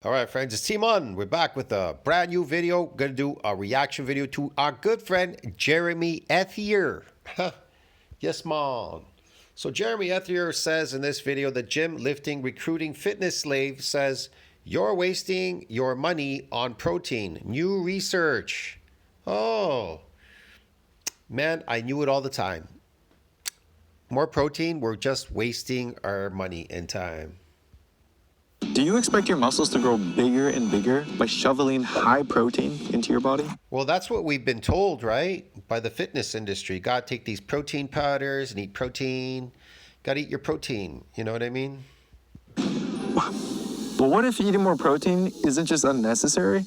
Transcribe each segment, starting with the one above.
All right, friends, it's Timon. We're back with a brand new video. Gonna do a reaction video to our good friend Jeremy Ethier. Yes, mom. So Jeremy Ethier says in this video, the gym lifting recruiting fitness slave says, "You're wasting your money on protein. New research." Oh, man, I knew it all the time. More protein, we're just wasting our money and time. Do you expect your muscles to grow bigger and bigger by shoveling high protein into your body? Well, that's what we've been told, right? By the fitness industry. Gotta take these protein powders and eat protein. Gotta eat your protein. You know what I mean? But what if eating more protein isn't just unnecessary,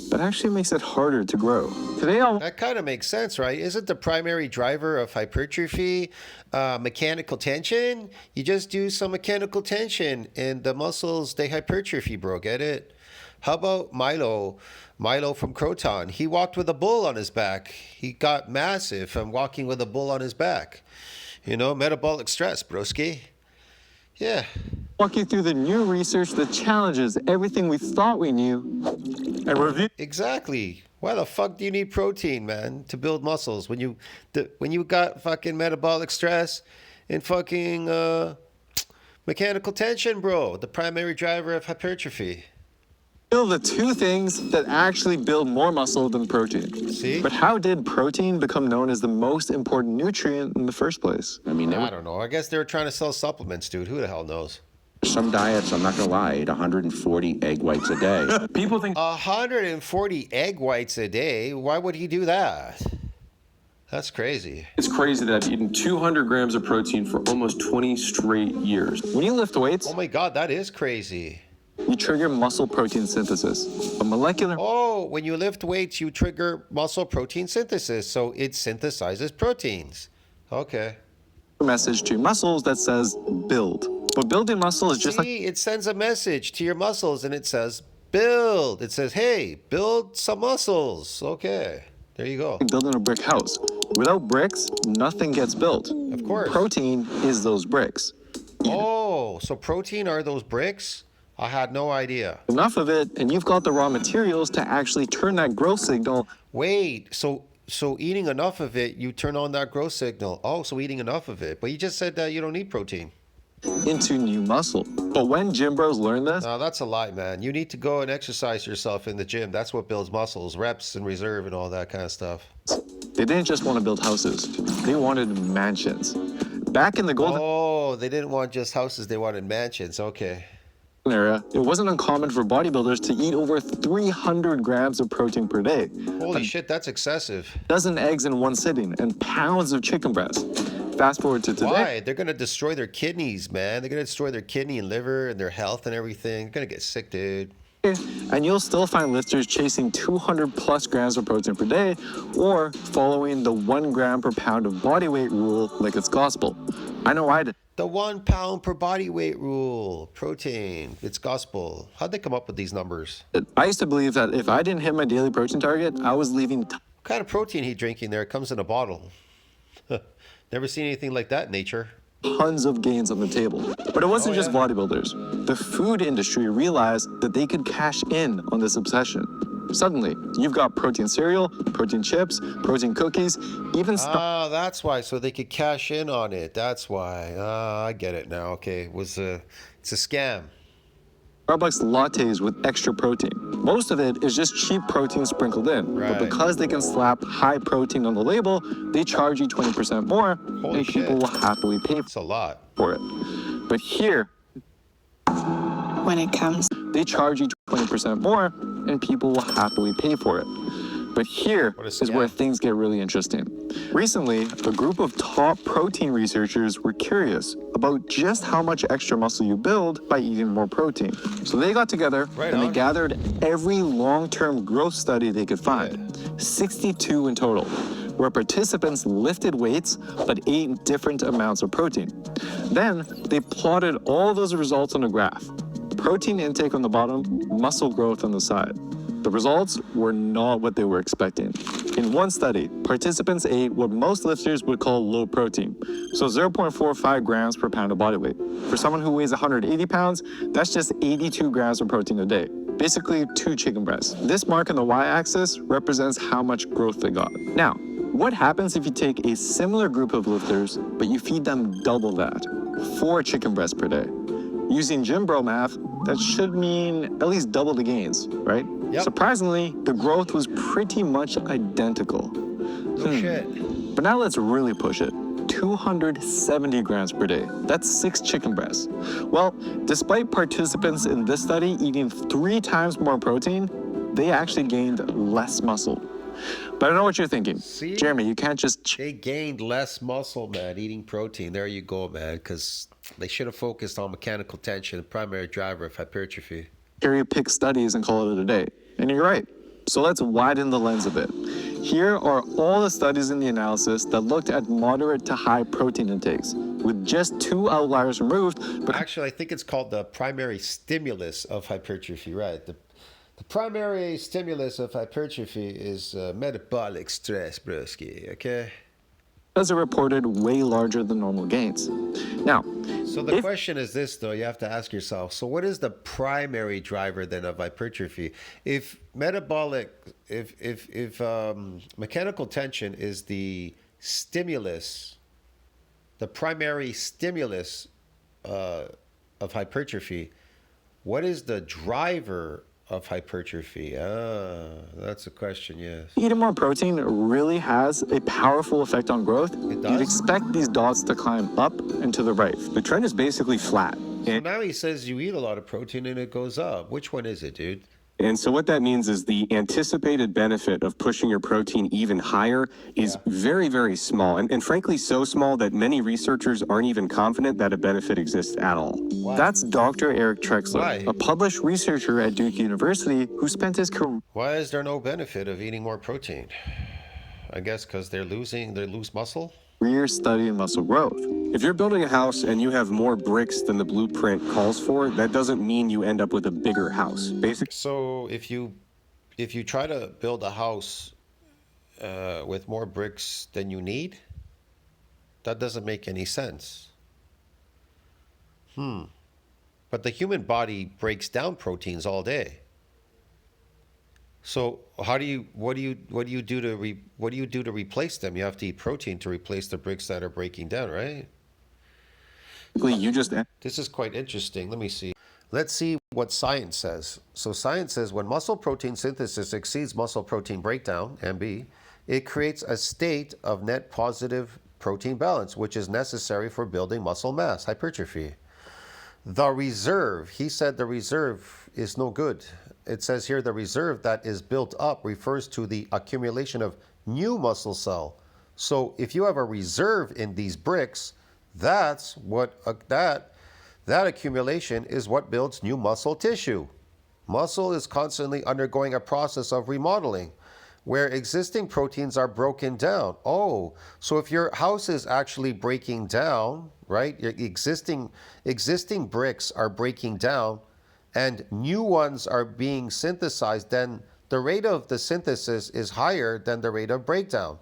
but actually makes it harder to grow? That kind of makes sense, right? Isn't the primary driver of hypertrophy mechanical tension? You just do some mechanical tension and the muscles, they hypertrophy, bro. Get it? How about Milo? Milo from Croton. He walked with a bull on his back. He got massive from walking with a bull on his back. You know, metabolic stress, broski. Yeah. Walk you through the new research that challenges everything we thought we knew and review. Exactly. Why the fuck do you need protein, man, to build muscles when you got fucking metabolic stress and fucking mechanical tension, bro? The primary driver of hypertrophy. The two things that actually build more muscle than protein. See? But how did protein become known as the most important nutrient in the first place? I don't know. I guess they were trying to sell supplements, dude. Who the hell knows? Some diets, I'm not going to lie, eat 140 egg whites a day. People think 140 egg whites a day? Why would he do that? That's crazy. It's crazy that I've eaten 200 grams of protein for almost 20 straight years. when you lift weights, Oh my God, that is crazy. you trigger muscle protein synthesis, a molecular Oh, when you lift weights, you trigger muscle protein synthesis. So it synthesizes proteins. Okay. message to your muscles that says build. But building muscle is just like See, it sends a message to your muscles and it says build. It says, hey, build some muscles. Okay, there you go. building a brick house. Without bricks, nothing gets built. Of course. Protein is those bricks. Oh, so protein are those bricks? I had no idea. Enough of it, and you've got the raw materials to actually turn that growth signal Wait, so eating enough of it, you turn on that growth signal. Oh, so eating enough of it. But you just said that you don't need protein. into new muscle. But when gym bros learn this, No, that's a lie, man. You need to go and exercise yourself in the gym. That's what builds muscles, reps and reserve and all that kind of stuff. they didn't just want to build houses. They wanted mansions. Back in the golden Oh, they didn't want just houses, they wanted mansions. Okay. era, it wasn't uncommon for bodybuilders to eat over 300 grams of protein per day. Holy shit, that's excessive. A dozen eggs in one sitting, and pounds of chicken breast. Fast forward to today. Why? They're going to destroy their kidneys, man. They're going to destroy their kidney and liver and their health and everything. They're going to get sick, dude. And you'll still find lifters chasing 200 plus grams of protein per day or following the 1 gram per pound of body weight rule like it's gospel. I know I did. The 1 pound per body weight rule. Protein. It's gospel. How'd they come up with these numbers? I used to believe that if I didn't hit my daily protein target, I was leaving What kind of protein he drinking there? It comes in a bottle. Never seen anything like that in nature. tons of gains on the table. But it wasn't just bodybuilders. The food industry realized that they could cash in on this obsession. Suddenly, you've got protein cereal, protein chips, protein cookies, even Ah, that's why. So they could cash in on it. That's why. Ah, I get it now. Okay, it's a scam. Starbucks lattes with extra protein. Most of it is just cheap protein sprinkled in. Right. But because they can slap high protein on the label, they charge you 20% more, Holy and people shit. will happily pay It's a lot. for it. But here, when it comes. they charge you 20% more, and people will happily pay for it. But here What a is where scam. things get really interesting. Recently, a group of top protein researchers were curious about just how much extra muscle you build by eating more protein. So they got together Right and they on. gathered every long-term growth study they could find, 62 in total, where participants lifted weights but ate different amounts of protein. Then they plotted all those results on a graph. Protein intake on the bottom, muscle growth on the side. The results were not what they were expecting. In one study, participants ate what most lifters would call low protein, so 0.45 grams per pound of body weight. For someone who weighs 180 pounds, that's just 82 grams of protein a day. basically 2 chicken breasts. This mark on the y-axis represents how much growth they got. Now, what happens if you take a similar group of lifters, but you feed them double that? 4 chicken breasts per day. Using gym bro math, that should mean at least double the gains, right? Yep. Surprisingly, the growth was pretty much identical. No shit. But now let's really push it. 270 grams per day. That's 6 chicken breasts. Well, despite participants in this study eating 3 times more protein, they actually gained less muscle. But I know what you're thinking. See? Jeremy, you can't just They gained less muscle, man, eating protein. There you go, man, because they should have focused on mechanical tension, the primary driver of hypertrophy. cherry pick studies and call it a day. And you're right. So let's widen the lens a bit. Here are all the studies in the analysis that looked at moderate to high protein intakes, with just 2 outliers removed. But Actually, I think it's called the primary stimulus of hypertrophy, right? The primary stimulus of hypertrophy is metabolic stress, broski, okay? those are reported way larger than normal gains. Now, So the question is this, though, you have to ask yourself, so what is the primary driver then of hypertrophy? If mechanical tension is the stimulus, the primary stimulus of hypertrophy, what is the driver of hypertrophy? That's a question, yes. eating more protein really has a powerful effect on growth. It You'd does? expect these dots to climb up and to the right. The trend is basically flat. So now he says you eat a lot of protein and it goes up. Which one is it, dude? And so what that means is the anticipated benefit of pushing your protein even higher is very, very small. And frankly, so small that many researchers aren't even confident that a benefit exists at all. That's Dr. Eric Trexler, Why? a published researcher at Duke University who spent his career Why is there no benefit of eating more protein? I guess because they lose muscle? studying muscle growth. If you're building a house and you have more bricks than the blueprint calls for, that doesn't mean you end up with a bigger house. Basically, So if you try to build a house with more bricks than you need, that doesn't make any sense. But the human body breaks down proteins all day. So what do you do to replace them? You have to eat protein to replace the bricks that are breaking down, right? you just This is quite interesting. Let me see. Let's see what science says. So science says when muscle protein synthesis exceeds muscle protein breakdown, MB, it creates a state of net positive protein balance, which is necessary for building muscle mass, hypertrophy. The reserve, he said the reserve is no good. It says here the reserve that is built up refers to the accumulation of new muscle cell. So if you have a reserve in these bricks, that's what that accumulation is what builds new muscle tissue. Muscle is constantly undergoing a process of remodeling where existing proteins are broken down. Oh, so if your house is actually breaking down, right? Your existing bricks are breaking down and new ones are being synthesized, then the rate of the synthesis is higher than the rate of breakdown.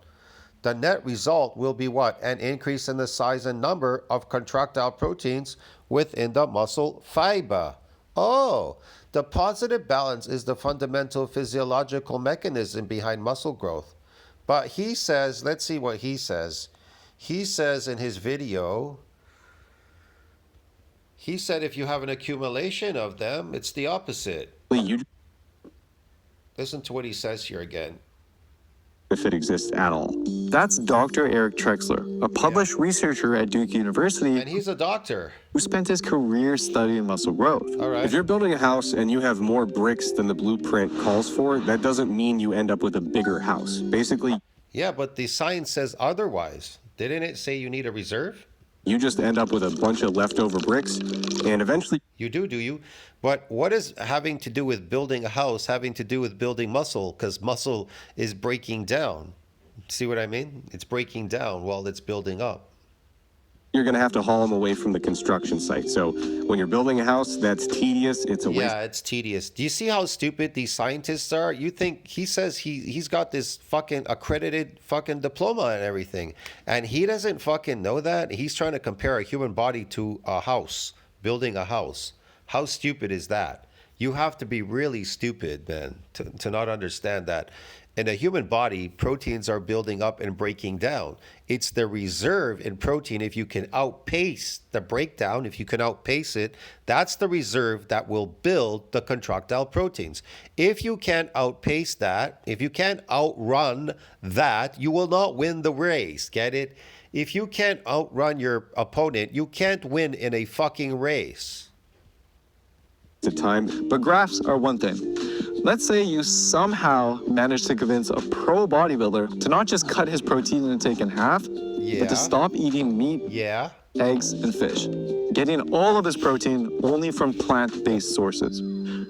The net result will be what? An increase in the size and number of contractile proteins within the muscle fiber. Oh, the positive balance is the fundamental physiological mechanism behind muscle growth. But he says, let's see what he says. He says in his video, he said if you have an accumulation of them, it's the opposite. Listen to what he says here again. if it exists at all. That's Dr. Eric Trexler, a published researcher at Duke University And he's a doctor. who spent his career studying muscle growth. All right. If you're building a house and you have more bricks than the blueprint calls for, that doesn't mean you end up with a bigger house. Basically, Yeah, but the science says otherwise. Didn't it say you need a reserve? you just end up with a bunch of leftover bricks, and eventually You do you? But what is having to do with building a house having to do with building muscle? Because muscle is breaking down. See what I mean? It's breaking down while it's building up. you're going to have to haul them away from the construction site. So when you're building a house, that's tedious. It's a waste. Yeah, it's tedious. Do you see how stupid these scientists are? You think he says he's got this fucking accredited fucking diploma and everything, and he doesn't fucking know that? He's trying to compare a human body to a house, building a house. How stupid is that? You have to be really stupid, man, to not understand that. In a human body, proteins are building up and breaking down. It's the reserve in protein. If you can outpace the breakdown, if you can outpace it, that's the reserve that will build the contractile proteins. If you can't outpace that, if you can't outrun that, you will not win the race. Get it? If you can't outrun your opponent, you can't win in a fucking race. The time. But graphs are one thing. Let's say you somehow manage to convince a pro bodybuilder to not just cut his protein intake in half, but to stop eating meat, Yeah. eggs, and fish, getting all of his protein only from plant-based sources.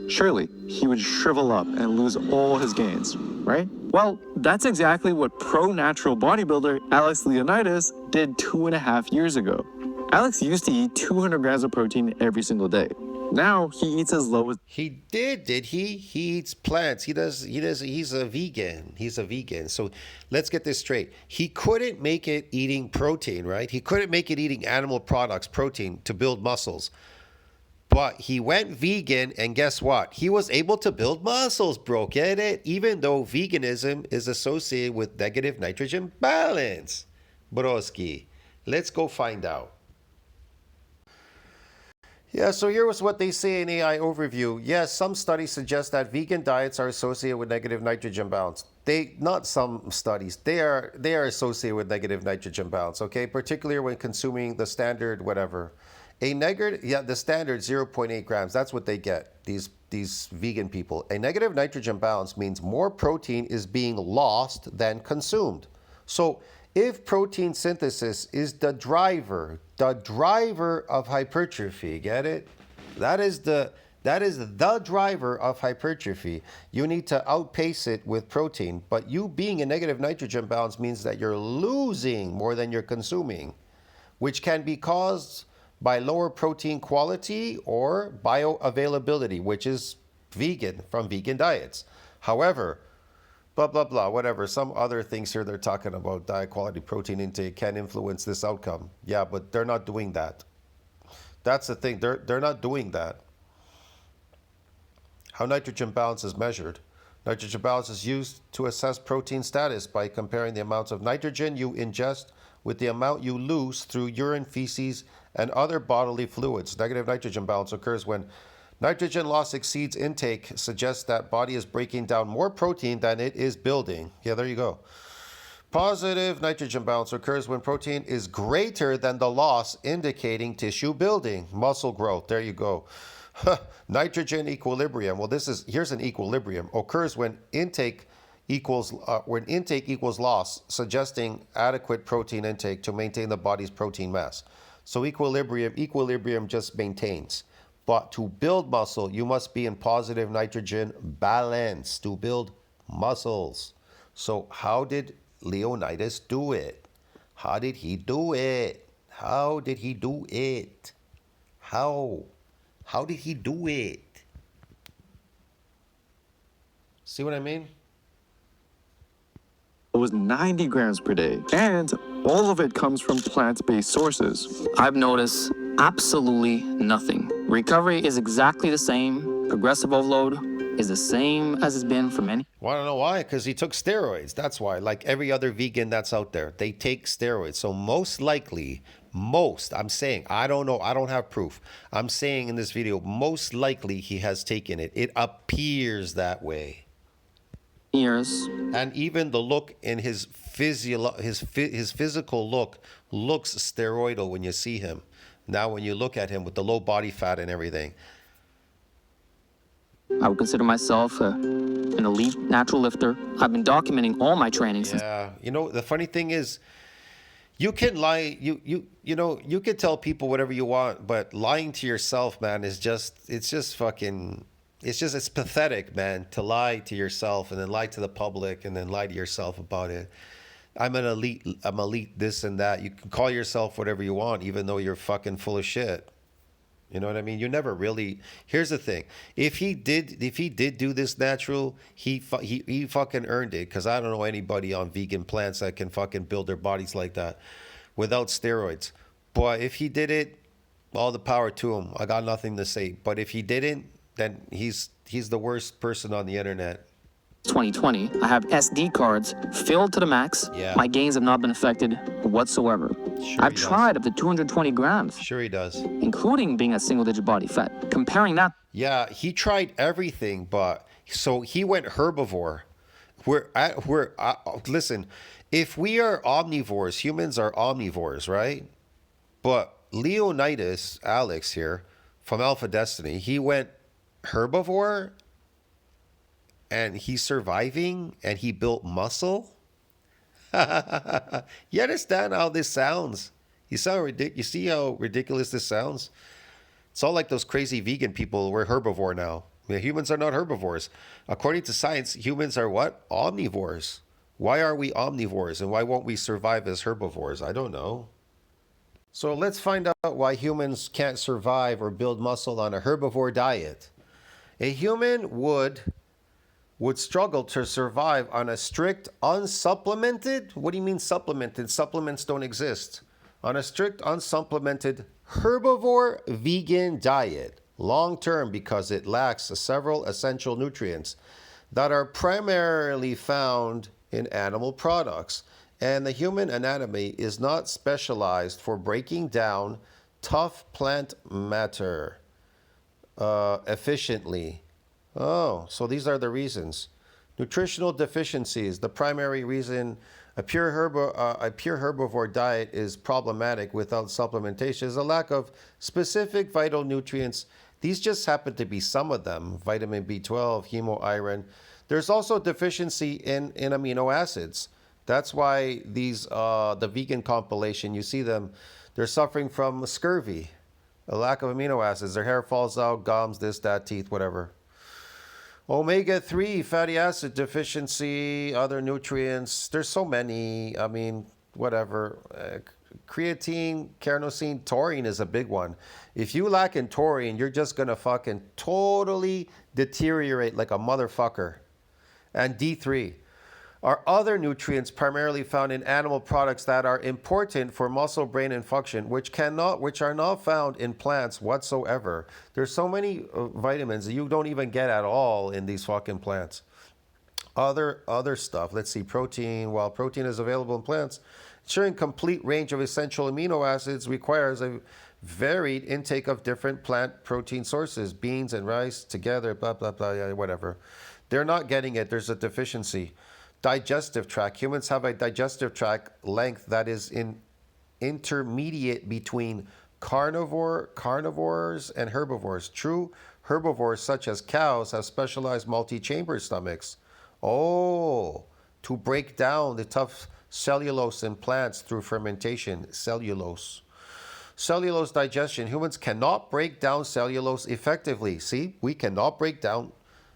Surely, he would shrivel up and lose all his gains, right? Well, that's exactly what pro-natural bodybuilder Alex Leonidas did 2.5 years ago. Alex used to eat 200 grams of protein every single day. Now he eats as low as He did he? He eats plants. He's a vegan. He's a vegan. So let's get this straight. He couldn't make it eating protein, right? He couldn't make it eating animal products, protein, to build muscles. But he went vegan, and guess what? He was able to build muscles, bro. Get it? Even though veganism is associated with negative nitrogen balance. Broski. Let's go find out. Yeah, so here was what they say in AI overview. Yes, some studies suggest that vegan diets are associated with negative nitrogen balance. Not some studies, they are associated with negative nitrogen balance, okay? Particularly when consuming the standard whatever. The standard 0.8 grams, that's what they get, these vegan people. A negative nitrogen balance means more protein is being lost than consumed. So if protein synthesis is the driver of hypertrophy, get it? That is the driver of hypertrophy. You need to outpace it with protein, but you being a negative nitrogen balance means that you're losing more than you're consuming, which can be caused by lower protein quality or bioavailability, which is vegan from vegan diets. However, blah, blah, blah, whatever. Some other things here they're talking about diet quality protein intake can influence this outcome. Yeah, but they're not doing that. That's the thing. They're not doing that. How nitrogen balance is measured. Nitrogen balance is used to assess protein status by comparing the amounts of nitrogen you ingest with the amount you lose through urine, feces, and other bodily fluids. Negative nitrogen balance occurs when nitrogen loss exceeds intake, suggests that body is breaking down more protein than it is building. Yeah, there you go. Positive nitrogen balance occurs when protein is greater than the loss, indicating tissue building, muscle growth. There you go. Nitrogen equilibrium. Well, here's an equilibrium. Occurs when intake equals loss, suggesting adequate protein intake to maintain the body's protein mass. So equilibrium just maintains. But to build muscle, you must be in positive nitrogen balance to build muscles. So how did Leonidas do it? How did he do it? How did he do it? How did he do it? See what I mean? it was 90 grams per day, and all of it comes from plant-based sources. I've noticed absolutely nothing. Recovery is exactly the same. Progressive overload is the same as it's been for many. Want to know why? Because he took steroids. That's why. Like every other vegan that's out there, they take steroids. So most likely, I'm saying, I don't know, I don't have proof. I'm saying in this video, most likely he has taken it. It appears that way. Years. And even the look in his physical look looks steroidal when you see him. Now, when you look at him with the low body fat and everything. I would consider myself an elite natural lifter. I've been documenting all my training since. Yeah, you know, the funny thing is, you can lie, you can tell people whatever you want, but lying to yourself, man, it's pathetic, man, to lie to yourself and then lie to the public and then lie to yourself about it. I'm elite this and that. You can call yourself whatever you want, even though you're fucking full of shit. You know what I mean? You never really. Here's the thing: if he did do this natural, he fucking earned it. Because I don't know anybody on vegan plants that can fucking build their bodies like that without steroids. But if he did it, all the power to him. I got nothing to say. But if he didn't, then he's the worst person on the internet. 2020, I have SD cards filled to the max. Yeah. My gains have not been affected whatsoever. Sure I've he does. tried up to 220 grams, Sure he does. including being at single-digit body fat. Comparing that Yeah, he tried everything, but so he went herbivore. Listen, if we are omnivores, humans are omnivores, right? But Leonidas, Alex here from Alpha Destiny, he went herbivore and he's surviving and he built muscle. You understand how this sounds? You see how ridiculous this sounds? It's all like those crazy vegan people. We're herbivore now. Humans are not herbivores. According to science, humans are what? Omnivores. Why are we omnivores and why won't we survive as herbivores? I don't know. So let's find out why humans can't survive or build muscle on a herbivore diet. A human would struggle to survive on a strict unsupplemented, what do you mean supplemented? Supplements don't exist. On a strict unsupplemented herbivore vegan diet, long term, because it lacks several essential nutrients that are primarily found in animal products. And the human anatomy is not specialized for breaking down tough plant matter efficiently. Oh, so these are the reasons. Nutritional deficiencies. The primary reason a pure herbivore diet is problematic without supplementation is a lack of specific vital nutrients. These just happen to be some of them. Vitamin B12, hemoiron. There's also deficiency in amino acids. That's why these the vegan compilation, you see them, they're suffering from scurvy, a lack of amino acids. Their hair falls out, gums, this, that, teeth, whatever. Omega-3 fatty acid deficiency, other nutrients. There's so many. I mean, whatever. Creatine, carnosine, taurine is a big one. If you lack in taurine, you're just going to fucking totally deteriorate like a motherfucker. And D3 are other nutrients primarily found in animal products that are important for muscle, brain, and function, which are not found in plants whatsoever. There's so many vitamins that you don't even get at all in these fucking plants. Other stuff. Let's see. Protein. While protein is available in plants, ensuring complete range of essential amino acids requires a varied intake of different plant protein sources. Beans and rice together, blah, blah, blah, yeah, whatever. They're not getting it. There's a deficiency. Digestive tract. Humans have a digestive tract length that is intermediate between carnivores and herbivores. True herbivores, such as cows, have specialized multi-chamber stomachs. Oh, to break down the tough cellulose in plants through fermentation. Cellulose digestion. Humans cannot break down cellulose effectively. See, we cannot break down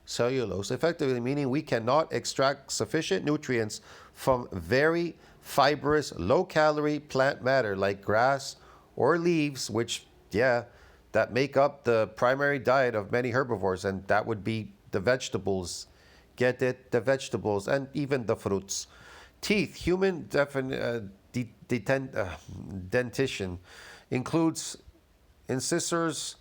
cellulose effectively, meaning we cannot extract sufficient nutrients from very fibrous, low-calorie plant matter like grass or leaves, which, yeah, that make up the primary diet of many herbivores, and that would be the vegetables. Get it? The vegetables and even the fruits. Teeth. Human dentition includes incisors,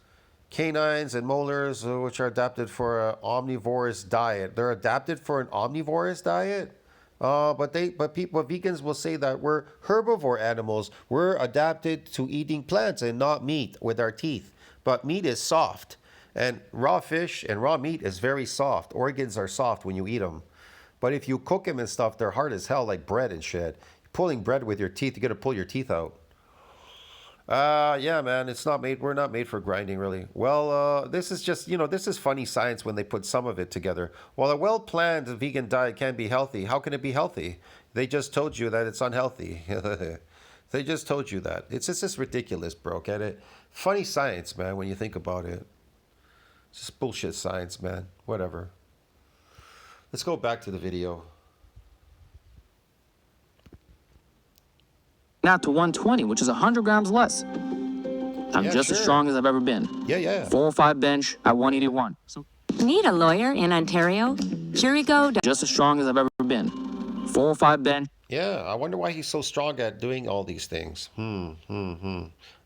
canines, and molars, which are adapted for an omnivorous diet. They're adapted for an omnivorous diet? But vegans will say that we're herbivore animals. We're adapted to eating plants and not meat with our teeth. But meat is soft. And raw fish and raw meat is very soft. Organs are soft when you eat them. But if you cook them and stuff, they're hard as hell, like bread and shit. Pulling bread with your teeth, you got to pull your teeth out. Yeah, man, we're not made for grinding, really. Well, this is just, this is funny science when they put some of it together. While a well-planned vegan diet can be healthy, how can it be healthy? They just told you that it's unhealthy. They just told you that. It's just ridiculous, bro, get it? Funny science, man, when you think about it. It's just bullshit science, man. Whatever. Let's go back to the video. now to 120, which is 100 grams less. I'm just as strong as I've ever been. Yeah. 4 or 5 bench at 181. So Need a lawyer in Ontario? Here we go. just as strong as I've ever been. 4 or 5 bench. Yeah, I wonder why he's so strong at doing all these things. On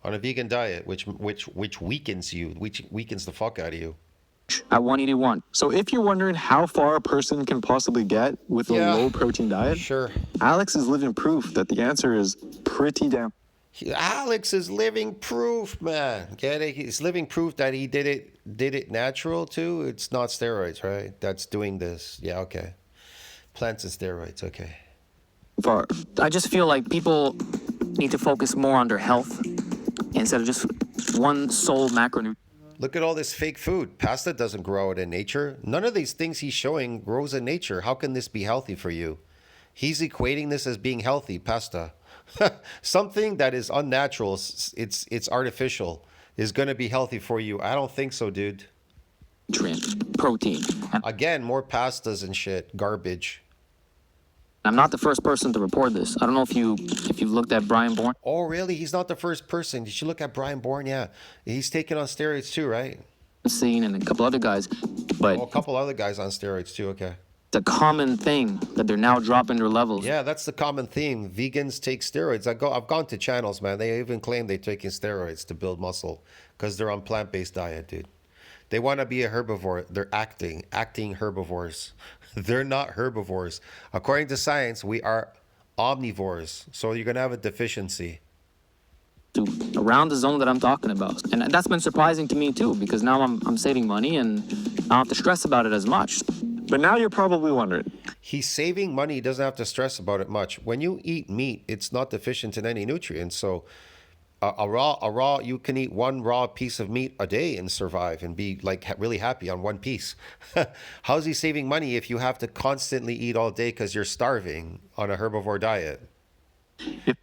a vegan diet, which weakens you, which weakens the fuck out of you. at 181. So if you're wondering how far a person can possibly get with a Yeah, low protein diet, sure. Alex is living proof that the answer is pretty damn. Alex is living proof, man. Get it? He's living proof that he did it natural too. It's not steroids, right? That's doing this. Yeah, okay. Plants and steroids, okay. far. I just feel like people need to focus more on their health instead of just one sole macronutrient. Look at all this fake food. Pasta doesn't grow out in nature. None of these things he's showing grows in nature. How can this be healthy for you? He's equating this as being healthy, pasta. Something that is unnatural, it's artificial, is going to be healthy for you. I don't think so, dude. Protein. And Again, more pastas and shit, garbage. I'm not the first person to report this. I don't know if you've looked at Brian Bourne. Oh, really? He's not the first person. Did you look at Brian Bourne? Yeah. He's taking on steroids too, right? Scene and a couple other guys, but Oh, a couple other guys on steroids too, okay. it's a common thing that they're now dropping their levels. Yeah, that's the common theme. Vegans take steroids. I've gone to channels, man. They even claim they're taking steroids to build muscle because they're on plant-based diet, dude. They want to be a herbivore. They're acting herbivores. They're not herbivores. According to science, we are omnivores. So you're going to have a deficiency. To around the zone that I'm talking about. And that's been surprising to me too, because now I'm saving money and I don't have to stress about it as much. But now you're probably wondering, He's saving money. He doesn't have to stress about it much. When you eat meat, it's not deficient in any nutrients. So a raw, you can eat one raw piece of meat a day and survive and be like really happy on one piece. How's he saving money if you have to constantly eat all day because you're starving on a herbivore diet?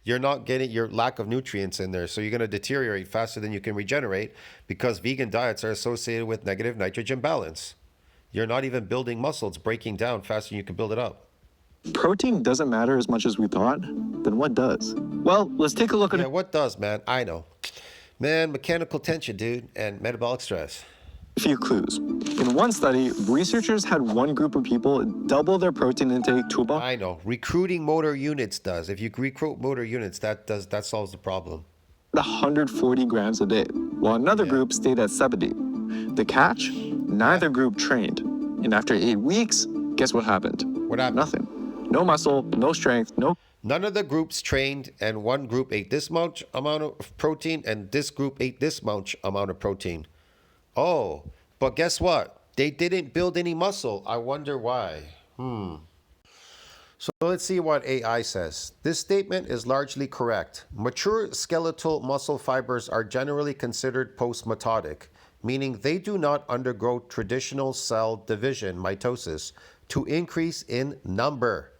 You're not getting your lack of nutrients in there. So you're going to deteriorate faster than you can regenerate because vegan diets are associated with negative nitrogen balance. You're not even building muscle. It's breaking down faster than you can build it up. protein doesn't matter as much as we thought, then what does? Well, let's take a look at Yeah, what does, man? I know. Man, mechanical tension, dude, and metabolic stress. a few clues. In one study, researchers had one group of people double their protein intake to about I know. Recruiting motor units does. If you recruit motor units, that solves the problem. 140 grams a day, while another group stayed at 70. The catch? Neither group trained. And after 8 weeks, guess what happened? What happened? Nothing. No muscle, no strength, no. None of the groups trained, and one group ate this much amount of protein, and this group ate this much amount of protein. Oh, but guess what? They didn't build any muscle. I wonder why. So let's see what AI says. This statement is largely correct. Mature skeletal muscle fibers are generally considered post-mitotic, meaning they do not undergo traditional cell division, mitosis, to increase in number.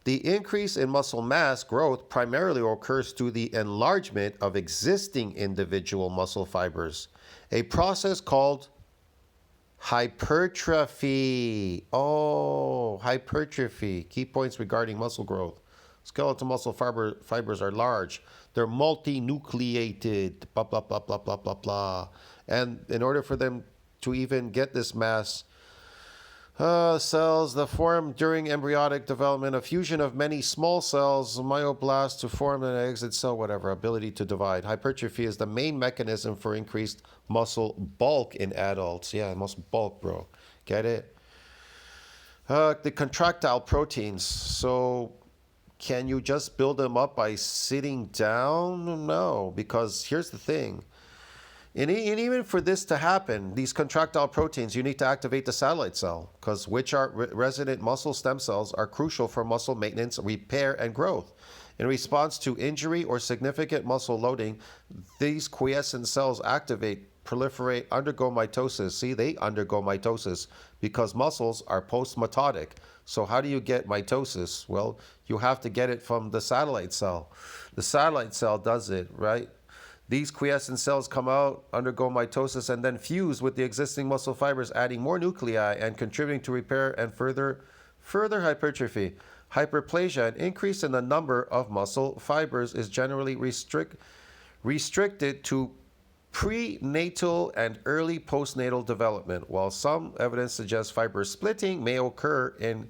The increase in muscle mass growth primarily occurs through the enlargement of existing individual muscle fibers, a process called hypertrophy. Oh, hypertrophy. Key points regarding muscle growth. Skeletal muscle fibers are large. They're multinucleated, blah, blah, blah, blah, blah, blah, blah. And in order for them to even get this mass, cells that form during embryonic development, a fusion of many small cells, myoblasts, to form an exit cell, whatever, ability to divide. Hypertrophy is the main mechanism for increased muscle bulk in adults. Yeah, muscle bulk, bro. Get it? The contractile proteins. So can you just build them up by sitting down? No, because here's the thing. And even for this to happen, these contractile proteins, you need to activate the satellite cell, because which are resident muscle stem cells are crucial for muscle maintenance, repair, and growth. In response to injury or significant muscle loading, these quiescent cells activate, proliferate, undergo mitosis. See, they undergo mitosis because muscles are post-mitotic. So how do you get mitosis? Well, you have to get it from the satellite cell. The satellite cell does it, right? These quiescent cells come out, undergo mitosis, and then fuse with the existing muscle fibers, adding more nuclei and contributing to repair and further hypertrophy. Hyperplasia, an increase in the number of muscle fibers, is generally restricted to prenatal and early postnatal development, while some evidence suggests fiber splitting may occur in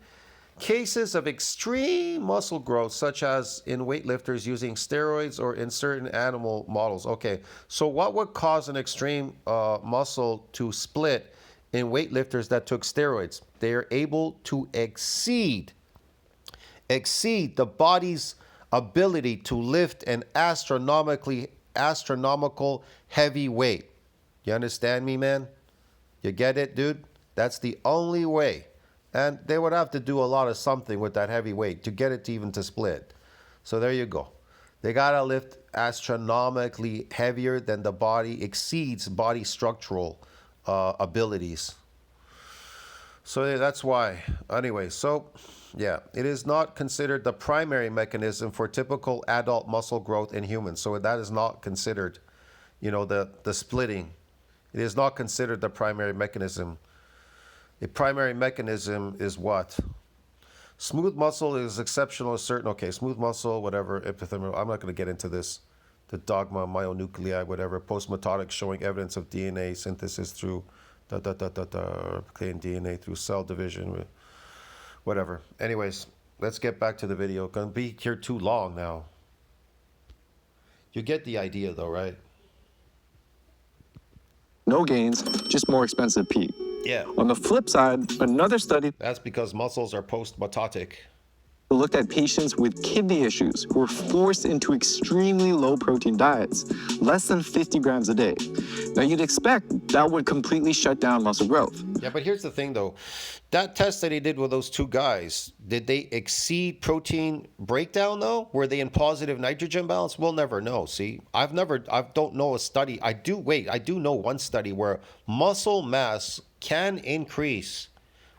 cases of extreme muscle growth, such as in weightlifters using steroids or in certain animal models. Okay, so what would cause an extreme muscle to split in weightlifters that took steroids. They are able to exceed the body's ability to lift an astronomical heavy weight. You understand me, man? You get it, dude? That's the only way. And they would have to do a lot of something with that heavy weight to get it to even to split. So there you go. They gotta lift astronomically heavier than the body exceeds body structural abilities. So that's why. Anyway, so yeah, it is not considered the primary mechanism for typical adult muscle growth in humans. So that is not considered, the splitting. It is not considered the primary mechanism. The primary mechanism is what? Smooth muscle is exceptional. Smooth muscle, whatever. I'm not going to get into this. The dogma, myonuclei, whatever. Postmitotics showing evidence of DNA synthesis through clean DNA through cell division, whatever. Anyways, let's get back to the video. Gonna be here too long now. You get the idea, though, right? No gains, just more expensive Pete. Yeah. On the flip side, another study That's because muscles are postmitotic. looked at patients with kidney issues who were forced into extremely low protein diets, less than 50 grams a day. Now you'd expect that would completely shut down muscle growth. Yeah, but here's the thing, though. That test that he did with those two guys, did they exceed protein breakdown, though? Were they in positive nitrogen balance? We'll never know, see? I don't know a study. I do know one study where muscle mass can increase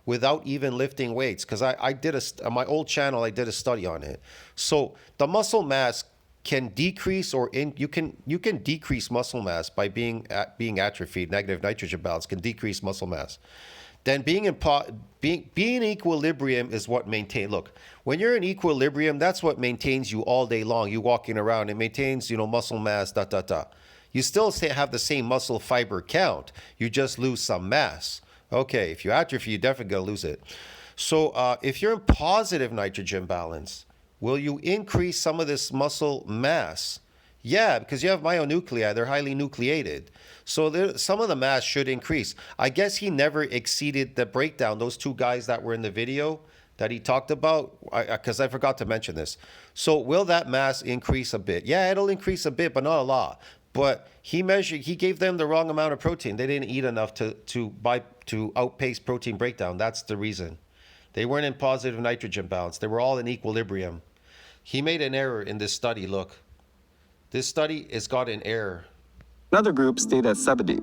without even lifting weights, because I did on my old channel, I did a study on it. So the muscle mass can decrease, you can decrease muscle mass by being atrophied. Negative nitrogen balance can decrease muscle mass. Then being in equilibrium is what maintains. Look, when you're in equilibrium, that's what maintains you all day long. You walking around, it maintains muscle mass. You still have the same muscle fiber count. You just lose some mass. Okay, if you atrophy, you're definitely going to lose it. So if you're in positive nitrogen balance, will you increase some of this muscle mass? Yeah, because you have myonuclei. They're highly nucleated. So some of the mass should increase. I guess he never exceeded the breakdown. Those two guys that were in the video that he talked about, because I forgot to mention this. So will that mass increase a bit? Yeah, it'll increase a bit, but not a lot. But he gave them the wrong amount of protein. They didn't eat enough to outpace protein breakdown. That's the reason. They weren't in positive nitrogen balance. They were all in equilibrium. He made an error in this study. Look, this study has got an error. Another group stayed at 70.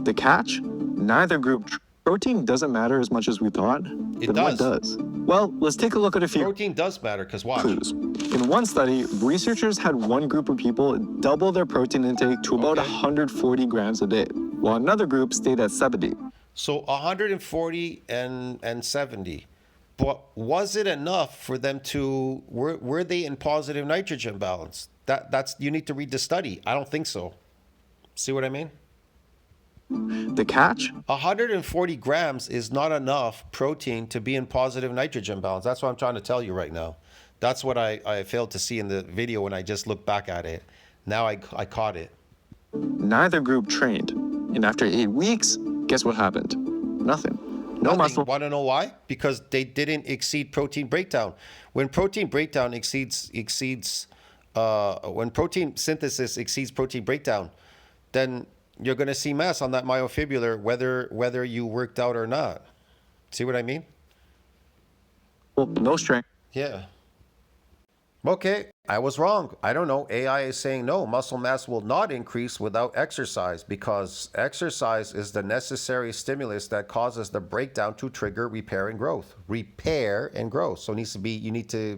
The catch? Neither group. Protein doesn't matter as much as we thought. It Then does. what does? Well, let's take a look at a few Protein does matter, because watch. clues. In one study, researchers had one group of people double their protein intake to about 140 grams a day, while another group stayed at 70. So 140 and 70. But was it enough for them to, were they in positive nitrogen balance? That's you need to read the study. I don't think so. See what I mean? The catch? 140 grams is not enough protein to be in positive nitrogen balance. That's what I'm trying to tell you right now. That's what I failed to see in the video when I just looked back at it. Now I caught it. Neither group trained. And after 8 weeks, guess what happened? Nothing. No muscle. Want to know why? Because they didn't exceed protein breakdown. When protein breakdown when protein synthesis exceeds protein breakdown, then you're going to see mass on that myofibular whether you worked out or not. See what I mean? Well, no strength. Yeah. Okay, I was wrong. I don't know. AI is saying no, muscle mass will not increase without exercise because exercise is the necessary stimulus that causes the breakdown to trigger repair and growth. Repair and growth. So it needs to be, you need to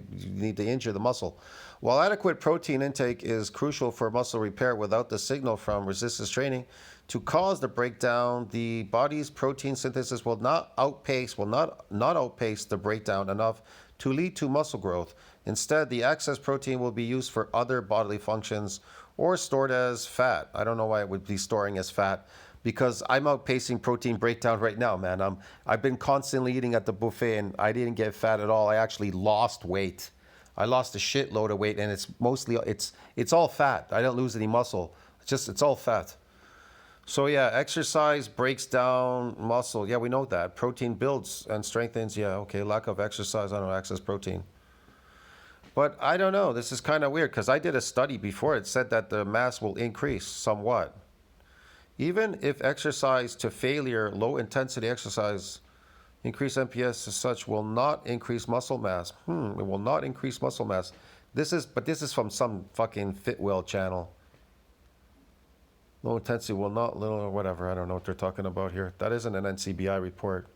injure the muscle. While adequate protein intake is crucial for muscle repair, without the signal from resistance training to cause the breakdown, the body's protein synthesis will not outpace the breakdown enough to lead to muscle growth. Instead, the excess protein will be used for other bodily functions or stored as fat. I don't know why it would be storing as fat, because I'm outpacing protein breakdown right now, man. I've been constantly eating at the buffet and I didn't get fat at all. I actually lost weight. I lost a shitload of weight, and it's all fat. I didn't lose any muscle. It's all fat. So yeah, exercise breaks down muscle. Yeah, we know that. Protein builds and strengthens. Yeah, okay. Lack of exercise, I don't access protein. But I don't know. This is kind of weird because I did a study before. It said that the mass will increase somewhat. Even if exercise to failure, low intensity exercise, increase MPS as such will not increase muscle mass. It will not increase muscle mass. This is from some fucking Fitwell channel. Low intensity will not, little or whatever. I don't know what they're talking about here. That isn't an NCBI report.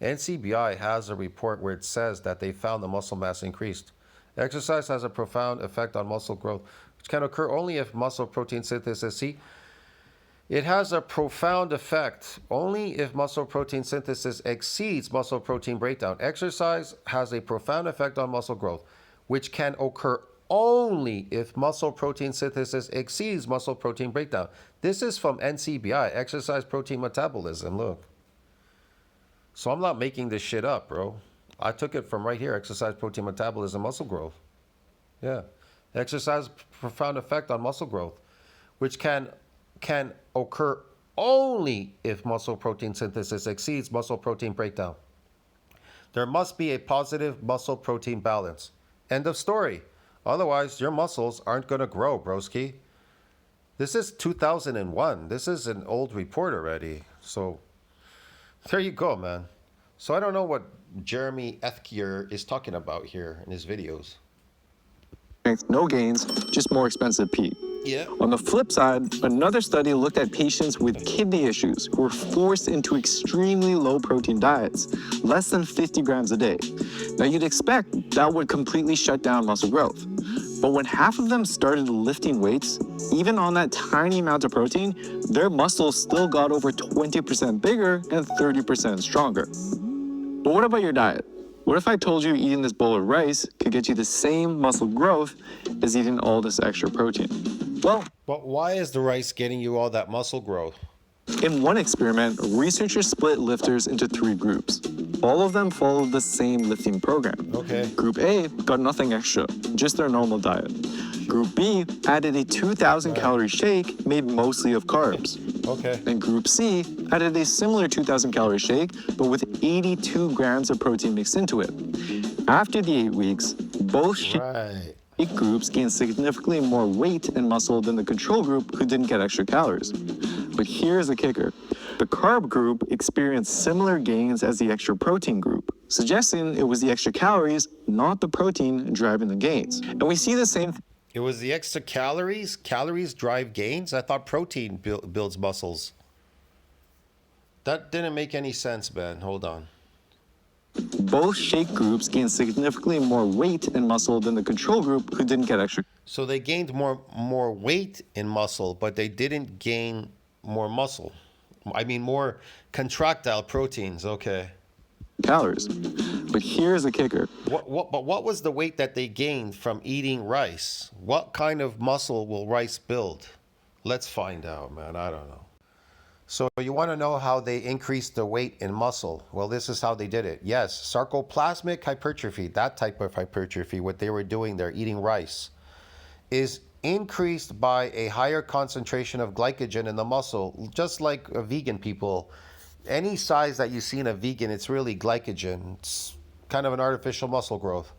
NCBI has a report where it says that they found the muscle mass increased. Exercise has a profound effect on muscle growth, which can occur only if muscle protein synthesis. See, it has a profound effect only if muscle protein synthesis exceeds muscle protein breakdown. Exercise has a profound effect on muscle growth, which can occur only if muscle protein synthesis exceeds muscle protein breakdown. This is from NCBI, exercise protein metabolism. Look. So I'm not making this shit up, bro. I took it from right here, exercise protein metabolism, muscle growth. Yeah. Exercise profound effect on muscle growth, which can occur only if muscle protein synthesis exceeds muscle protein breakdown. There must be a positive muscle protein balance. End of story. Otherwise, your muscles aren't going to grow, broski. This is 2001. This is an old report already. So there you go, man. So I don't know what Jeremy Ethkier is talking about here in his videos. No gains, just more expensive pee. Yeah. On the flip side, another study looked at patients with kidney issues who were forced into extremely low protein diets, less than 50 grams a day. Now you'd expect that would completely shut down muscle growth. But when half of them started lifting weights, even on that tiny amount of protein, their muscles still got over 20% bigger and 30% stronger. But what about your diet? What if I told you eating this bowl of rice could get you the same muscle growth as eating all this extra protein? Well, But why is the rice getting you all that muscle growth? in one experiment, researchers split lifters into 3 groups. All of them followed the same lifting program. Okay. Group A got nothing extra, just their normal diet. Group B added a 2,000 calorie shake made mostly of carbs. Okay. And Group C added a similar 2,000 calorie shake, but with 82 grams of protein mixed into it. After the 8 weeks, both shake Right. groups gained significantly more weight and muscle than the control group who didn't get extra calories. But here's the kicker. The carb group experienced similar gains as the extra protein group, suggesting it was the extra calories, not the protein, driving the gains. And we see the same It was the extra calories? Calories drive gains? I thought protein builds muscles. That didn't make any sense, Ben. Hold on. Both shake groups gained significantly more weight and muscle than the control group who didn't get extra So they gained more weight in muscle, but they didn't gain more muscle. I mean, more contractile proteins. Okay. calories. But here's the kicker. But what was the weight that they gained from eating rice? What kind of muscle will rice build? Let's find out, man. I don't know. So you want to know how they increased the weight in muscle? Well, this is how they did it. Yes, sarcoplasmic hypertrophy, that type of hypertrophy, what they were doing there, eating rice, is increased by a higher concentration of glycogen in the muscle, just like vegan people. Any size that you see in a vegan, it's really glycogen. It's kind of an artificial muscle growth.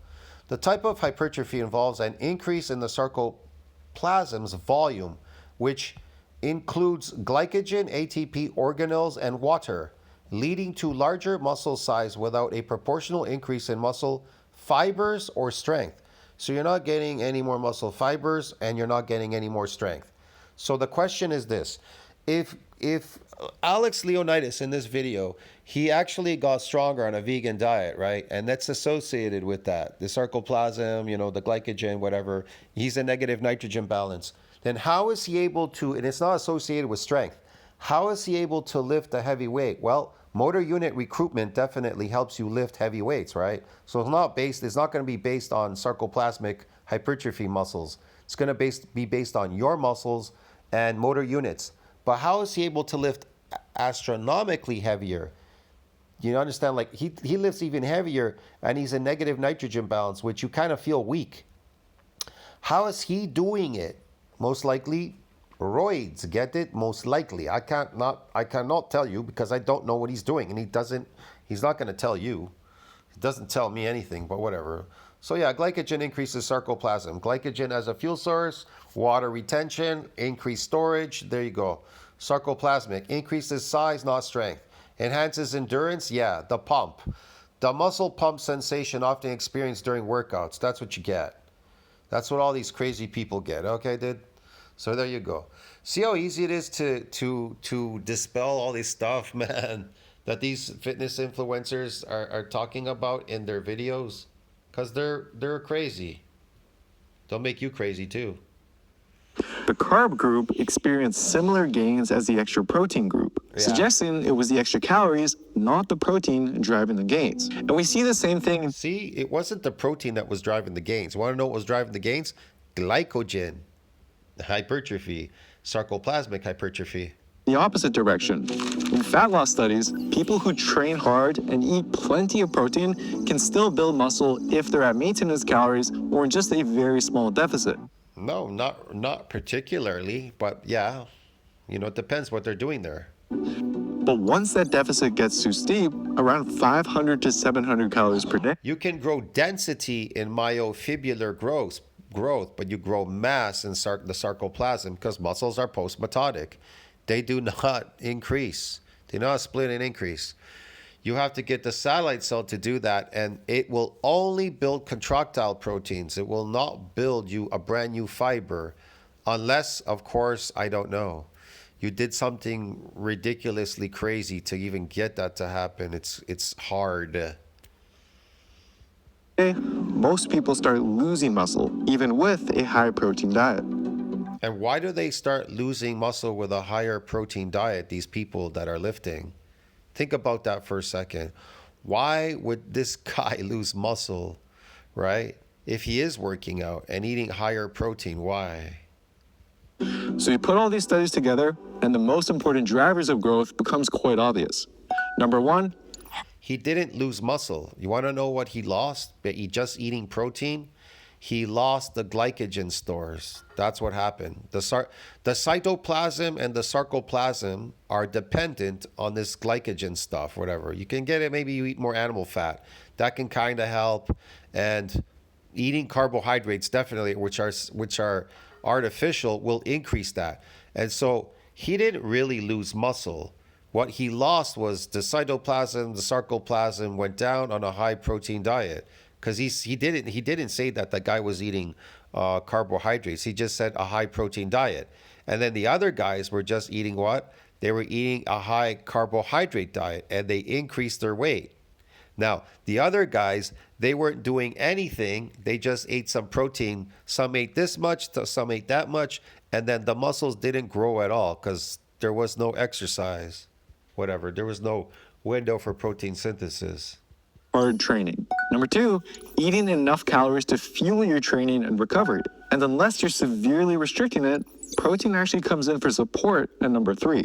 The type of hypertrophy involves an increase in the sarcoplasm's volume, which includes glycogen, ATP, organelles, and water, leading to larger muscle size without a proportional increase in muscle fibers or strength. So you're not getting any more muscle fibers and you're not getting any more strength. So the question is this. If Alex Leonidas in this video, he actually got stronger on a vegan diet, right? And that's associated with that. The sarcoplasm, the glycogen, whatever. He's a negative nitrogen balance. Then how is he able to, and it's not associated with strength, how is he able to lift a heavy weight? Well, motor unit recruitment definitely helps you lift heavy weights, right? So it's not going to be based on sarcoplasmic hypertrophy muscles. It's going to be based on your muscles and motor units. But how is he able to lift astronomically heavier? You understand? Like he lifts even heavier and he's a negative nitrogen balance, which you kind of feel weak. How is he doing it? Most likely Roids, get it? Most likely. I cannot tell you because I don't know what he's doing, and he's not going to tell you. He doesn't tell me anything, but whatever. So yeah, glycogen increases sarcoplasm. Glycogen as a fuel source, water retention, increased storage. There you go. Sarcoplasmic increases size, not strength. Enhances endurance. Yeah, the pump. The muscle pump sensation often experienced during workouts. That's what you get. That's what all these crazy people get. Okay, dude? So there you go. See how easy it is to dispel all this stuff, man, that these fitness influencers are talking about in their videos? Because they're crazy. They'll make you crazy too. The carb group experienced similar gains as the extra protein group, suggesting it was the extra calories, not the protein, driving the gains. And we see the same thing. See, it wasn't the protein that was driving the gains. Want to know what was driving the gains? Glycogen, hypertrophy, sarcoplasmic hypertrophy. The opposite direction. In fat loss studies, people who train hard and eat plenty of protein can still build muscle if they're at maintenance calories or in just a very small deficit. No, not particularly, but yeah, it depends what they're doing there. But once that deficit gets too steep, around 500 to 700 calories per day, you can grow density in myofibular growth, but you grow mass in the sarcoplasm because muscles are postmitotic. They do not increase. They do not split and increase. You have to get the satellite cell to do that, and it will only build contractile proteins. It will not build you a brand new fiber unless, of course, I don't know, you did something ridiculously crazy to even get that to happen. It's hard. most people start losing muscle, even with a high protein diet. And why do they start losing muscle with a higher protein diet, these people that are lifting? Think about that for a second. Why would this guy lose muscle, right? If he is working out and eating higher protein, why? So you put all these studies together, and the most important drivers of growth becomes quite obvious. Number one, he didn't lose muscle. You want to know what he lost? He just eating protein? He lost the glycogen stores. That's what happened. The cytoplasm and the sarcoplasm are dependent on this glycogen stuff, whatever. You can get it, maybe you eat more animal fat. That can kind of help. And eating carbohydrates, definitely, which are artificial, will increase that. And so he didn't really lose muscle. What he lost was the cytoplasm, the sarcoplasm went down on a high protein diet. Because he didn't say that the guy was eating carbohydrates. He just said a high protein diet. And then the other guys were just eating what? They were eating a high carbohydrate diet, and they increased their weight. Now, the other guys, they weren't doing anything. They just ate some protein. Some ate this much, some ate that much, and then the muscles didn't grow at all because there was no exercise, whatever. There was no window for protein synthesis. Hard training. Number two, eating enough calories to fuel your training and recovery. And unless you're severely restricting it, protein actually comes in for support at number three.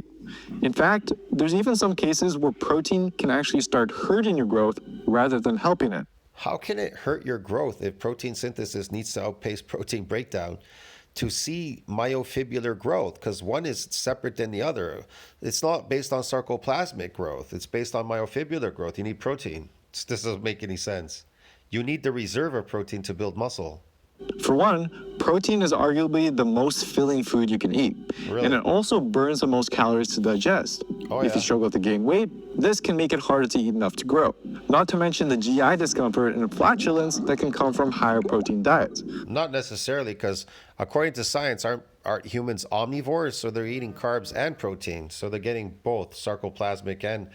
In fact, there's even some cases where protein can actually start hurting your growth rather than helping it. How can it hurt your growth if protein synthesis needs to outpace protein breakdown to see myofibular growth? Because one is separate than the other. It's not based on sarcoplasmic growth. It's based on myofibular growth. You need protein. This doesn't make any sense. You need the reserve of protein to build muscle. For one, protein is arguably the most filling food you can eat. Really? And it also burns the most calories to digest. If you struggle to gain weight, this can make it harder to eat enough to grow. Not to mention the GI discomfort and flatulence that can come from higher protein diets. Not necessarily, because according to science, aren't humans omnivores? So they're eating carbs and protein. So they're getting both sarcoplasmic and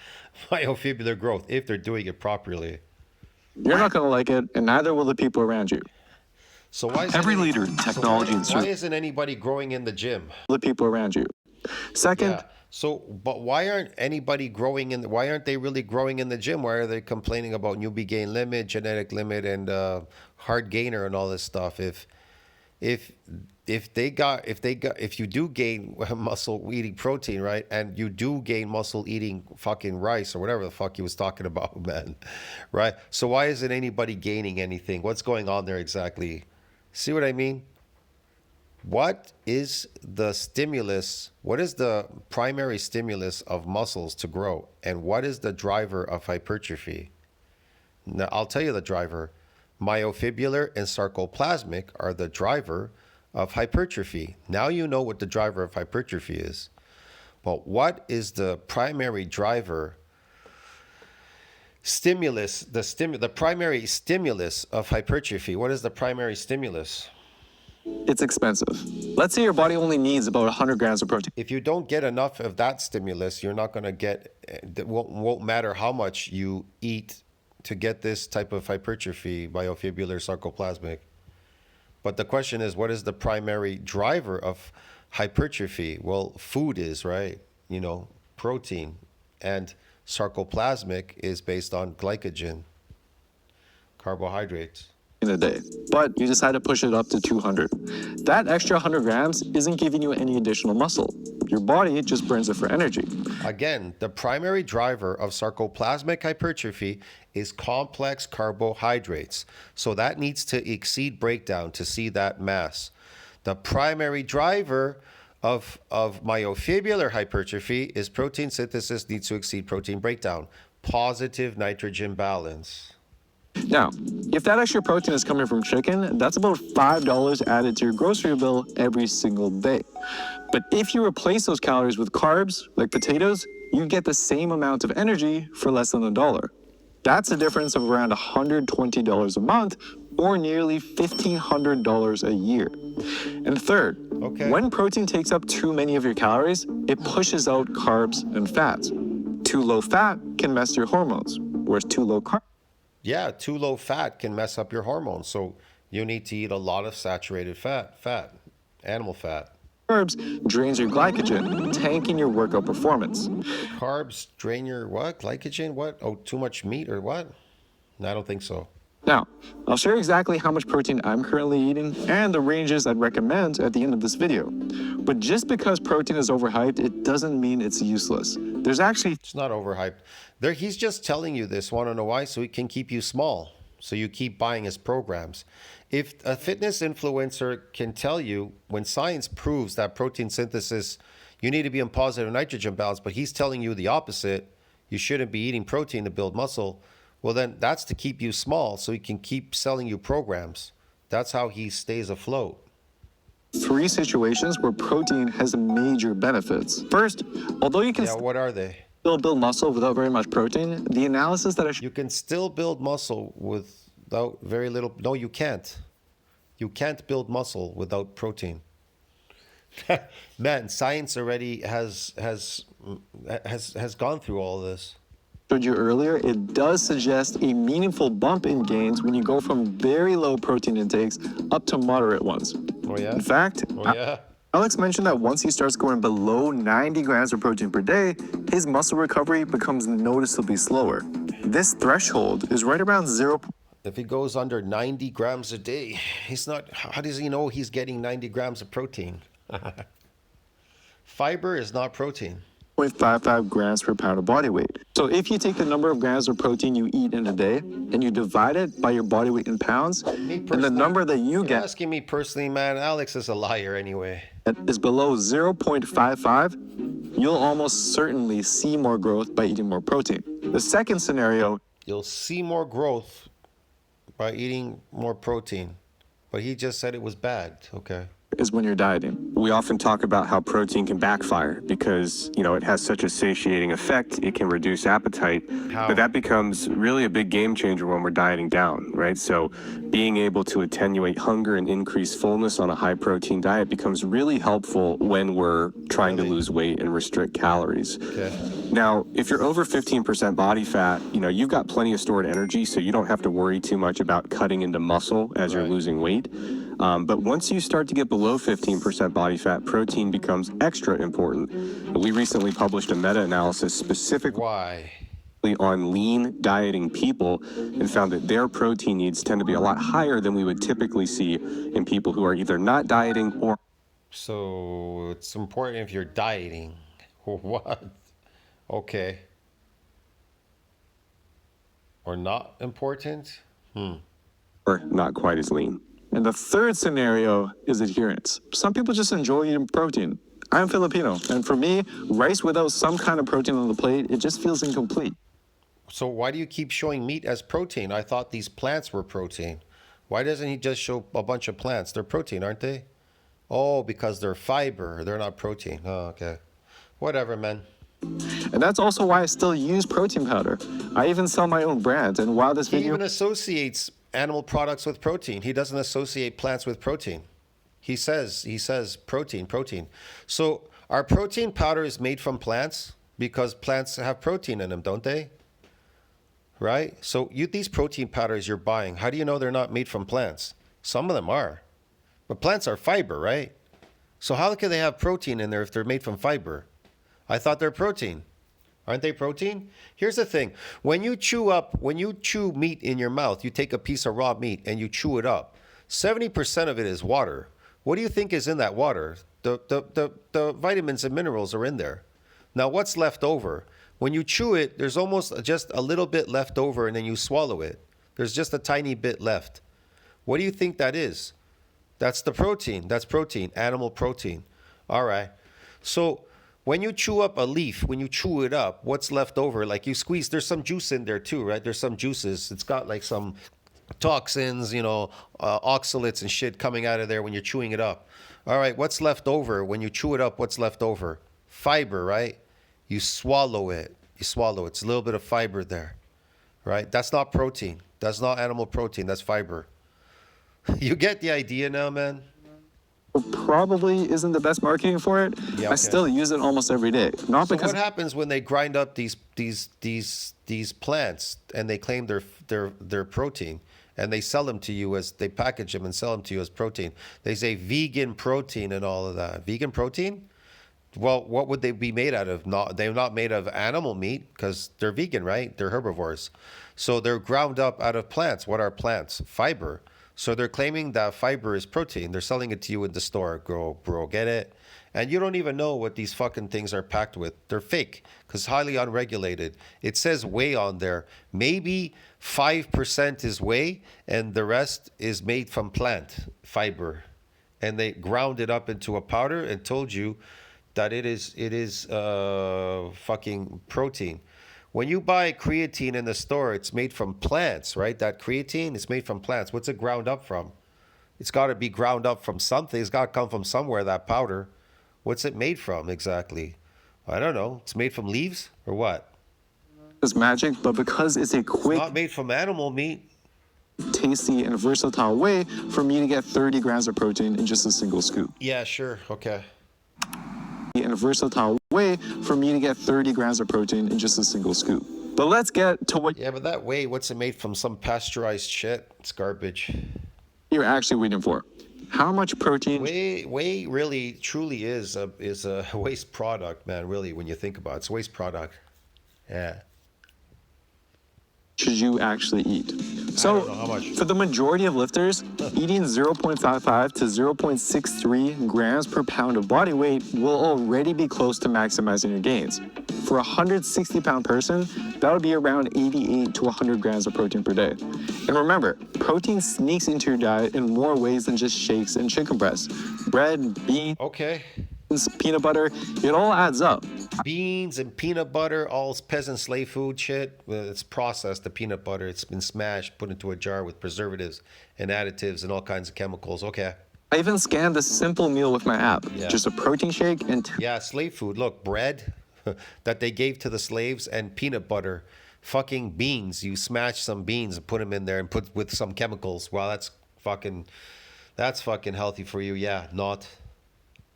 myofibular growth if they're doing it properly. You're not going to like it, and neither will the people around you. So why isn't Every leader in technology and why isn't anybody growing in the gym? The people around you. Second, Yeah. So, but why aren't why aren't they really growing in the gym? Why are they complaining about newbie gain limit, genetic limit, and hard gainer and all this stuff? If you do gain muscle eating protein, right, and you do gain muscle eating fucking rice or whatever the fuck he was talking about, man, right? So why isn't anybody gaining anything? What's going on there exactly? See what I mean? What is the stimulus? What is the primary stimulus of muscles to grow? And what is the driver of hypertrophy? Now, I'll tell you the driver. Myofibrillar and sarcoplasmic are the driver of hypertrophy. Now you know what the driver of hypertrophy is. But what is the primary driver stimulus, the primary stimulus of hypertrophy? What is the primary stimulus? It's expensive. Let's say your body only needs about 100 grams of protein. If you don't get enough of that stimulus, you're not going to get, it won't matter how much you eat to get this type of hypertrophy, myofibrillar sarcoplasmic. But the question is, what is the primary driver of hypertrophy? Well, food is, right? You know, protein. And sarcoplasmic is based on glycogen, carbohydrates. In a day, but you decide to push it up to 200. That extra 100 grams isn't giving you any additional muscle. Your body just burns it for energy. Again, the primary driver of sarcoplasmic hypertrophy is complex carbohydrates. So that needs to exceed breakdown to see that mass. The primary driver of myofibrillar hypertrophy is protein synthesis needs to exceed protein breakdown. Positive nitrogen balance. Now, if that extra protein is coming from chicken, that's about $5 added to your grocery bill every single day. But if you replace those calories with carbs, like potatoes, you get the same amount of energy for less than $1. That's a difference of around $120 a month, or nearly $1,500 a year. And third, when protein takes up too many of your calories, it pushes out carbs and fats. Too low fat can mess your hormones, whereas too low carb. Yeah, too low fat can mess up your hormones. So you need to eat a lot of saturated fat, animal fat. Carbs drains your glycogen, tanking your workout performance. Carbs drain your what? Glycogen? What? Oh, too much meat or what? No, I don't think so. Now, I'll share exactly how much protein I'm currently eating and the ranges I'd recommend at the end of this video. But just because protein is overhyped, it doesn't mean it's useless. There's actually... It's not overhyped. He's just telling you this. Want to know why? So he can keep you small. So you keep buying his programs. If a fitness influencer can tell you, when science proves that protein synthesis, you need to be in positive nitrogen balance, but he's telling you the opposite, you shouldn't be eating protein to build muscle, well then that's to keep you small so he can keep selling you programs. That's how he stays afloat. 3 situations where protein has major benefits. First, although you can what are they? still build muscle without very much protein, the analysis that I You can still build muscle without very little. No, you can't. You can't build muscle without protein. Man, science already has gone through all this. showed you earlier, it does suggest a meaningful bump in gains when you go from very low protein intakes up to moderate ones. Oh yeah. In fact, Alex mentioned that once he starts going below 90 grams of protein per day, his muscle recovery becomes noticeably slower. This threshold is right around 0. If he goes under 90 grams a day, he's not, how does he know he's getting 90 grams of protein? Fiber is not protein. 0.55 grams per pound of body weight. So if you take the number of grams of protein you eat in a day and you divide it by your body weight in pounds, and the number that you get... You're asking me personally, man, Alex is a liar anyway. ...is below 0.55, you'll almost certainly see more growth by eating more protein. The second scenario... You'll see more growth by eating more protein. But he just said it was bad. Okay. ...is when you're dieting. We often talk about how protein can backfire because, you know, it has such a satiating effect. It can reduce appetite. How? But that becomes really a big game changer when we're dieting down, right? So being able to attenuate hunger and increase fullness on a high protein diet becomes really helpful when we're trying to lose weight and restrict calories. Okay. Now, if you're over 15% body fat, you know, you've got plenty of stored energy, so you don't have to worry too much about cutting into muscle as you're losing weight. But once you start to get below 15% body fat, protein becomes extra important. We recently published a meta-analysis specifically on lean dieting people and found that their protein needs tend to be a lot higher than we would typically see in people who are either not dieting or... So it's important if you're dieting. What? Okay. Or not important? Or not quite as lean. And the third scenario is adherence. Some people just enjoy eating protein. I'm Filipino, and for me, rice without some kind of protein on the plate, it just feels incomplete. So why do you keep showing meat as protein? I thought these plants were protein. Why doesn't he just show a bunch of plants? They're protein, aren't they? Oh, because they're fiber. They're not protein. Oh, okay. Whatever, man. And that's also why I still use protein powder. I even sell my own brands, and while this He video... even associates animal products with protein. He doesn't associate plants with protein. He says protein, protein. So our protein powder is made from plants because plants have protein in them, don't they? Right? So these protein powders you're buying, how do you know they're not made from plants? Some of them are. But plants are fiber, right? So how can they have protein in there if they're made from fiber? I thought they're protein. Aren't they protein? Here's the thing. When you chew meat in your mouth, you take a piece of raw meat and you chew it up. 70% of it is water. What do you think is in that water? The vitamins and minerals are in there. Now, what's left over? When you chew it, there's almost just a little bit left over and then you swallow it. There's just a tiny bit left. What do you think that is? That's the protein. That's protein, animal protein. All right. So when you chew up a leaf, when you chew it up, what's left over? Like you squeeze, there's some juice in there too, right? There's some juices. It's got like some toxins, oxalates and shit coming out of there when you're chewing it up. All right, what's left over? When you chew it up, what's left over? Fiber, right? You swallow it. It's a little bit of fiber there, right? That's not protein. That's not animal protein. That's fiber. You get the idea now, man? Probably isn't the best marketing for it. Yeah, okay. I still use it almost every day. Not So because what happens when they grind up these plants and they claim they're protein and they sell them to you as they package them and sell them to you as protein? They say vegan protein and all of that. Vegan protein? Well, what would they be made out of? They're not made of animal meat because they're vegan, right? They're herbivores. So they're ground up out of plants. What are plants? Fiber. So they're claiming that fiber is protein. They're selling it to you in the store. Bro, get it? And you don't even know what these fucking things are packed with. They're fake because highly unregulated. It says whey on there. Maybe 5% is whey and the rest is made from plant fiber. And they ground it up into a powder and told you that it is fucking protein. When you buy creatine in the store, it's made from plants, right? That creatine is made from plants. What's it ground up from? It's got to be ground up from something. It's got to come from somewhere, that powder. What's it made from exactly? I don't know. It's made from leaves or what? it's magic, but because it's a quick, It's not made from animal meat. tasty, and versatile way for me to get 30 grams of protein in just a single scoop. Yeah, sure. Okay. And a versatile way for me to get 30 grams of protein in just a single scoop. But let's get to what Yeah, but that whey, what's it made from? Some pasteurized shit? It's garbage. you're actually waiting for. How much protein Whey really, truly is a waste product, man. Really, when you think about it, it's a waste product. Yeah. should you actually eat? don't know how much. For the majority of lifters, eating 0.55 to 0.63 grams per pound of body weight will already be close to maximizing your gains. For a 160-pound person, that would be around 88 to 100 grams of protein per day. And remember, protein sneaks into your diet in more ways than just shakes and chicken breasts. Bread, beans, Okay. peanut butter, it all adds up. Beans and peanut butter, all peasant slave food shit. Well, it's processed, the peanut butter. It's been smashed, put into a jar with preservatives and additives and all kinds of chemicals. Okay. I even scanned a simple meal with my app. Yeah. Just a protein shake and Yeah, slave food. Look, bread that they gave to the slaves and peanut butter. Fucking beans. You smash some beans and put them in there and put with some chemicals. Wow, that's fucking healthy for you. Yeah, not.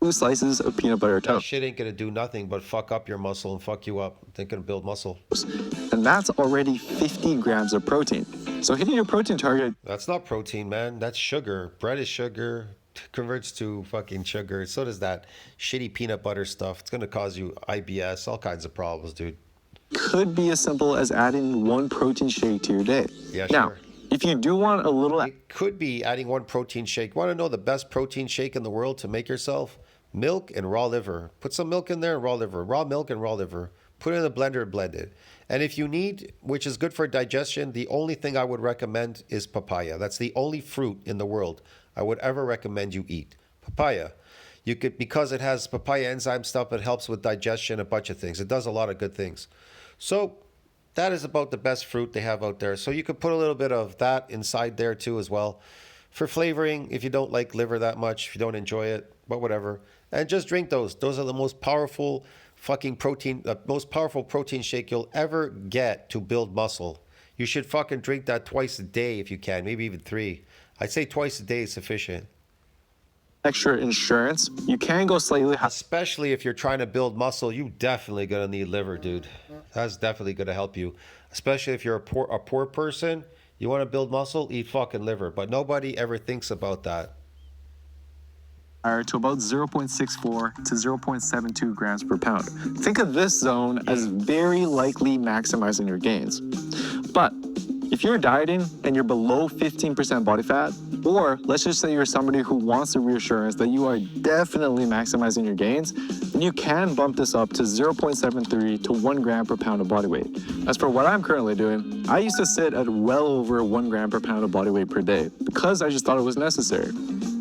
2 slices of peanut butter That toast. shit ain't gonna do nothing but fuck up your muscle and fuck you up. It ain't gonna build muscle. And that's already 50 grams of protein. So hitting your protein target That's not protein, man. That's sugar. Bread is sugar. Converts to fucking sugar. So does that shitty peanut butter stuff. It's gonna cause you IBS, all kinds of problems, dude. could be as simple as adding 1 protein shake to your day. Yeah, now, sure. if you do want a little, It could be adding 1 protein shake. Want to know the best protein shake in the world to make yourself? Milk and raw liver. Put some milk in there and raw liver. Raw milk and raw liver. Put it in the blender and blend it. And if you need, which is good for digestion, the only thing I would recommend is papaya. That's the only fruit in the world I would ever recommend you eat. Papaya. You could, because it has papaya enzyme stuff, it helps with digestion, a bunch of things. It does a lot of good things. So that is about the best fruit they have out there. So you could put a little bit of that inside there too as well. For flavoring, if you don't like liver that much, if you don't enjoy it, but whatever. And just drink those. Those are the most powerful fucking protein, the most powerful protein shake you'll ever get to build muscle. You should fucking drink that twice a day if you can, maybe even 3. I'd say twice a day is sufficient. Extra insurance, you can go slightly high. Especially if you're trying to build muscle, you definitely gonna need liver, dude. That's definitely gonna help you. Especially if you're a poor person, you want to build muscle, eat fucking liver. But nobody ever thinks about that. To about 0.64 to 0.72 grams per pound. Think of this zone as very likely maximizing your gains. But if you're dieting and you're below 15% body fat, or let's just say you're somebody who wants the reassurance that you are definitely maximizing your gains, then you can bump this up to 0.73 to 1 gram per pound of body weight. As for what I'm currently doing, I used to sit at well over 1 gram per pound of body weight per day because I just thought it was necessary.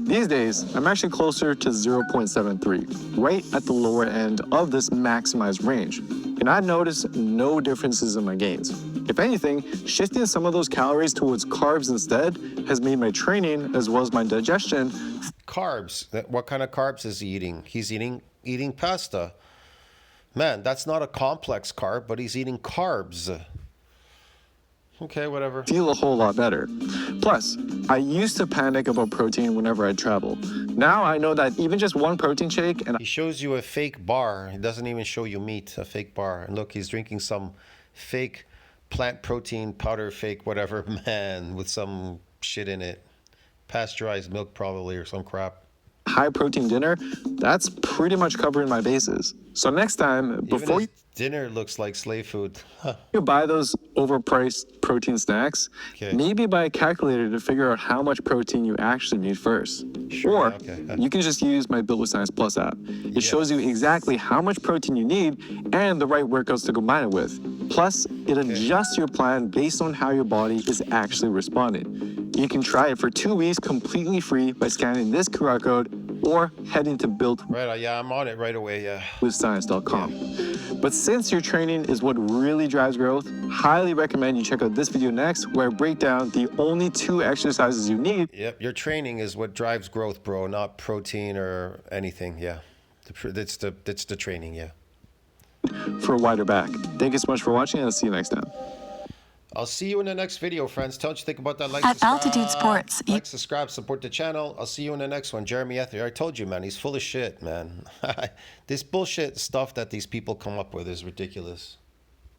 These days, I'm actually closer to 0.73, right at the lower end of this maximized range. And I noticed no differences in my gains. If anything, shifting some of those calories towards carbs instead has made my training as well as my digestion. Carbs. What kind of carbs is he eating? He's eating pasta. Man, that's not a complex carb, but he's eating carbs. Okay, whatever. Feel a whole lot better. Plus, I used to panic about protein whenever I travel. Now I know that even just one protein shake and He shows you a fake bar. He doesn't even show you meat, a fake bar. And look, he's drinking some fake plant protein powder, fake whatever, man, with some shit in it. Pasteurized milk probably or some crap. high protein dinner, that's pretty much covering my bases. So next time, before Even his dinner looks like slave food. Huh. you buy those overpriced protein snacks, Okay. maybe buy a calculator to figure out how much protein you actually need first. Sure, Or okay. you can just use my Built with Science Plus app. It shows you exactly how much protein you need and the right workouts to combine it with. Plus, it adjusts your plan based on how your body is actually responding. You can try it for 2 weeks completely free by scanning this QR code or heading to Right, yeah, I'm on it right away, yeah. builtwithscience.com. But since your training is what really drives growth, highly recommend you check out this video next where I break down the only 2 exercises you need. Yep, your training is what drives growth, bro, not protein or anything, yeah. It's the training, yeah. For a wider back. Thank you so much for watching, and I'll see you next time. I'll see you in the next video, friends. Tell what you think about that. Like, At subscribe, Altitude Sports, like, subscribe, support the channel. I'll see you in the next one. Jeremy Ethier. I told you, man, he's full of shit, man. This bullshit stuff that these people come up with is ridiculous.